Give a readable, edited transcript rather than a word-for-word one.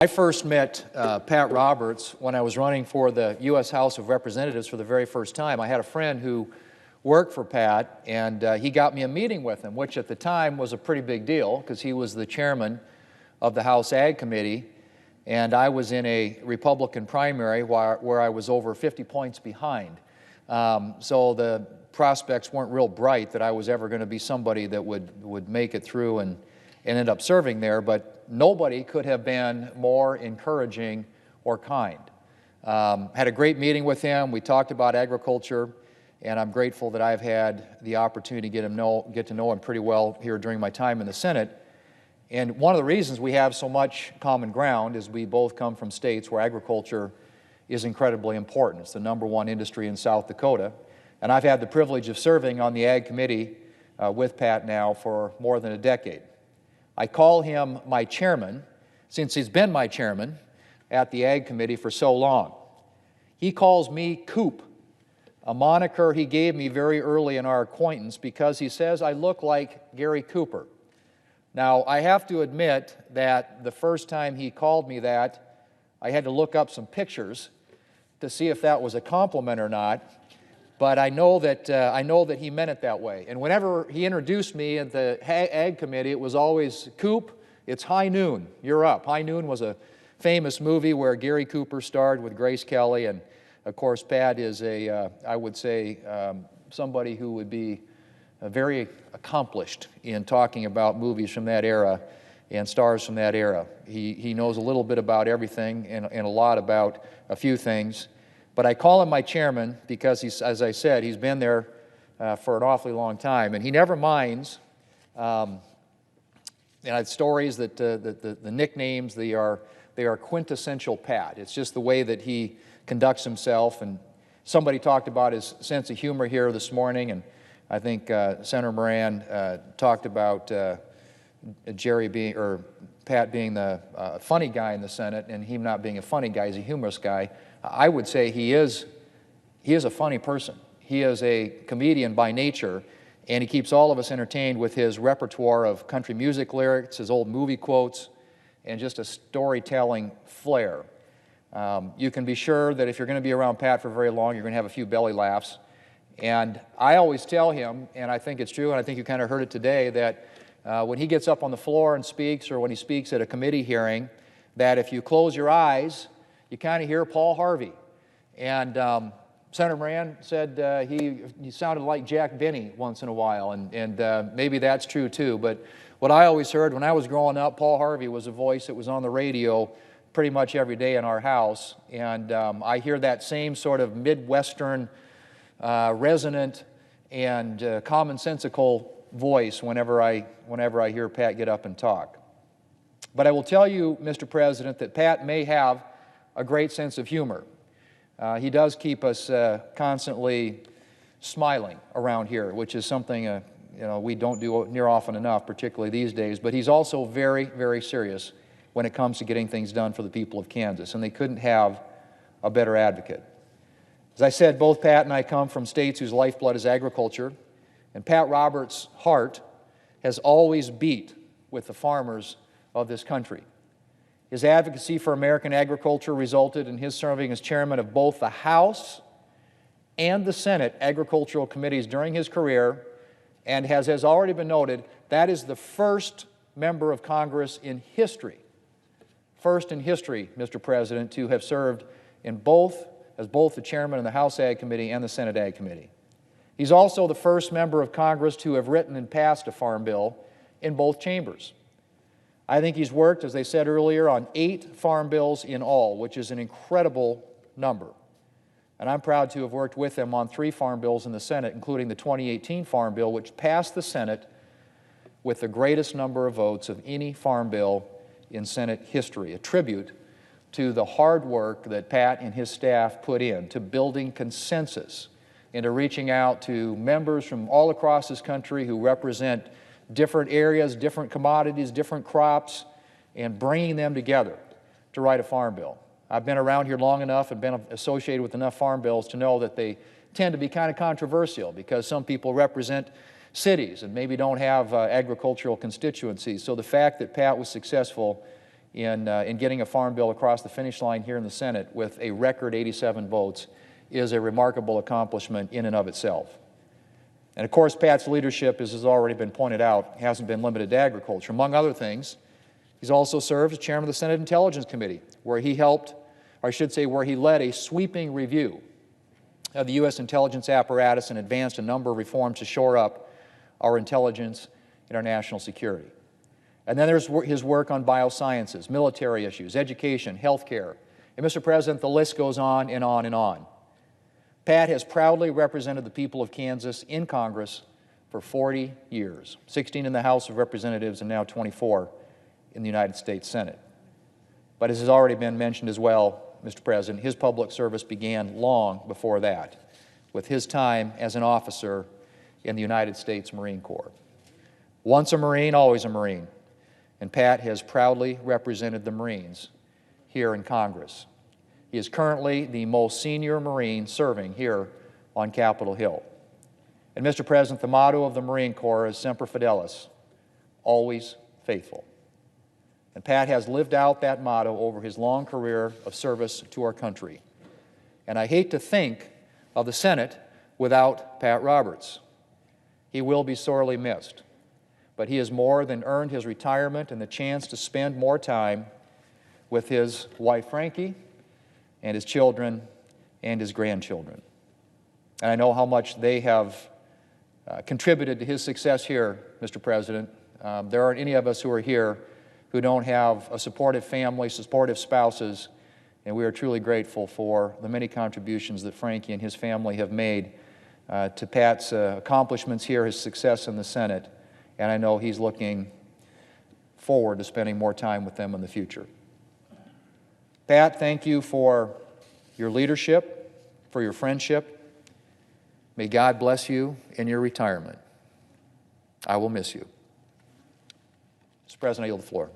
I first met Pat Roberts when I was running for the U.S. House of Representatives for the very first time. I had a friend who worked for Pat, and he got me a meeting with him, which at the time was a pretty big deal because he was the chairman of the House Ag Committee, and I was in a Republican primary where I was over 50 points behind. So the prospects weren't real bright that I was ever going to be somebody that would make it through and end up serving there, but nobody could have been more encouraging or kind. Had a great meeting with him. We talked about agriculture, and I'm grateful that I've had the opportunity to get to know him pretty well here during my time in the Senate. And one of the reasons we have so much common ground is we both come from states where agriculture is incredibly important. It's the #1 industry in South Dakota. And I've had the privilege of serving on the Ag Committee with Pat now for more than a decade. I call him my chairman since he's been my chairman at the Ag Committee for so long. He calls me Coop, a moniker he gave me very early in our acquaintance because he says I look like Gary Cooper. Now, I have to admit that the first time he called me that, I had to look up some pictures to see if that was a compliment or not. But I know that he meant it that way. And whenever he introduced me at the Ag Committee, it was always, Coop, it's High Noon, you're up. High Noon was a famous movie where Gary Cooper starred with Grace Kelly, and of course Pat is I would say, somebody who would be very accomplished in talking about movies from that era and stars from that era. He knows a little bit about everything and a lot about a few things. But I call him my chairman because, as I said, he's been there for an awfully long time. And he never minds stories that the nicknames, they are quintessential Pat. It's just the way that he conducts himself. And somebody talked about his sense of humor here this morning, and I think Senator Moran talked about Pat being the funny guy in the Senate, and him not being a funny guy, he's a humorous guy. I would say he is a funny person. He is a comedian by nature, and he keeps all of us entertained with his repertoire of country music lyrics, his old movie quotes, and just a storytelling flair. You can be sure that if you're going to be around Pat for very long, you're going to have a few belly laughs. And I always tell him, and I think it's true, and I think you kind of heard it today, that when he gets up on the floor and speaks, or when he speaks at a committee hearing, that if you close your eyes, you kind of hear Paul Harvey. And Senator Moran said he sounded like Jack Benny once in a while, and maybe that's true too. But what I always heard when I was growing up, Paul Harvey was a voice that was on the radio pretty much every day in our house. And I hear that same sort of Midwestern, resonant and commonsensical voice whenever I hear Pat get up and talk. But I will tell you, Mr. President, that Pat may have a great sense of humor. He does keep us constantly smiling around here, which is something we don't do near often enough, particularly these days. But he's also very, very serious when it comes to getting things done for the people of Kansas, and they couldn't have a better advocate. As I said, both Pat and I come from states whose lifeblood is agriculture, and Pat Roberts' heart has always beat with the farmers of this country. His advocacy for American agriculture resulted in his serving as chairman of both the House and the Senate agricultural committees during his career, and has already been noted, that is the first member of Congress in history, Mr. President, to have served as both the chairman of the House Ag Committee and the Senate Ag Committee. He's also the first member of Congress to have written and passed a farm bill in both chambers. I think he's worked, as they said earlier, on 8 farm bills in all, which is an incredible number. And I'm proud to have worked with him on 3 farm bills in the Senate, including the 2018 Farm Bill, which passed the Senate with the greatest number of votes of any farm bill in Senate history, a tribute to the hard work that Pat and his staff put in to building consensus and to reaching out to members from all across this country who represent different areas, different commodities, different crops, and bringing them together to write a farm bill. I've been around here long enough and been associated with enough farm bills to know that they tend to be kind of controversial because some people represent cities and maybe don't have agricultural constituencies. So the fact that Pat was successful in getting a farm bill across the finish line here in the Senate with a record 87 votes is a remarkable accomplishment in and of itself. And of course, Pat's leadership, as has already been pointed out, hasn't been limited to agriculture. Among other things, he's also served as chairman of the Senate Intelligence Committee, where he helped, or I should say, where he led a sweeping review of the U.S. intelligence apparatus and advanced a number of reforms to shore up our intelligence and our national security. And then there's his work on biosciences, military issues, education, health care. And Mr. President, the list goes on and on and on. Pat has proudly represented the people of Kansas in Congress for 40 years, 16 in the House of Representatives and now 24 in the United States Senate. But as has already been mentioned as well, Mr. President, his public service began long before that, with his time as an officer in the United States Marine Corps. Once a Marine, always a Marine. And Pat has proudly represented the Marines here in Congress. He is currently the most senior Marine serving here on Capitol Hill. And Mr. President, the motto of the Marine Corps is Semper Fidelis, always faithful. And Pat has lived out that motto over his long career of service to our country. And I hate to think of the Senate without Pat Roberts. He will be sorely missed. But he has more than earned his retirement and the chance to spend more time with his wife, Frankie, and his children and his grandchildren. And I know how much they have contributed to his success here, Mr. President. There aren't any of us who are here who don't have a supportive family, supportive spouses, and we are truly grateful for the many contributions that Frankie and his family have made to Pat's accomplishments here, his success in the Senate, and I know he's looking forward to spending more time with them in the future. Pat, thank you for your leadership, for your friendship. May God bless you in your retirement. I will miss you. Mr. President, I yield the floor.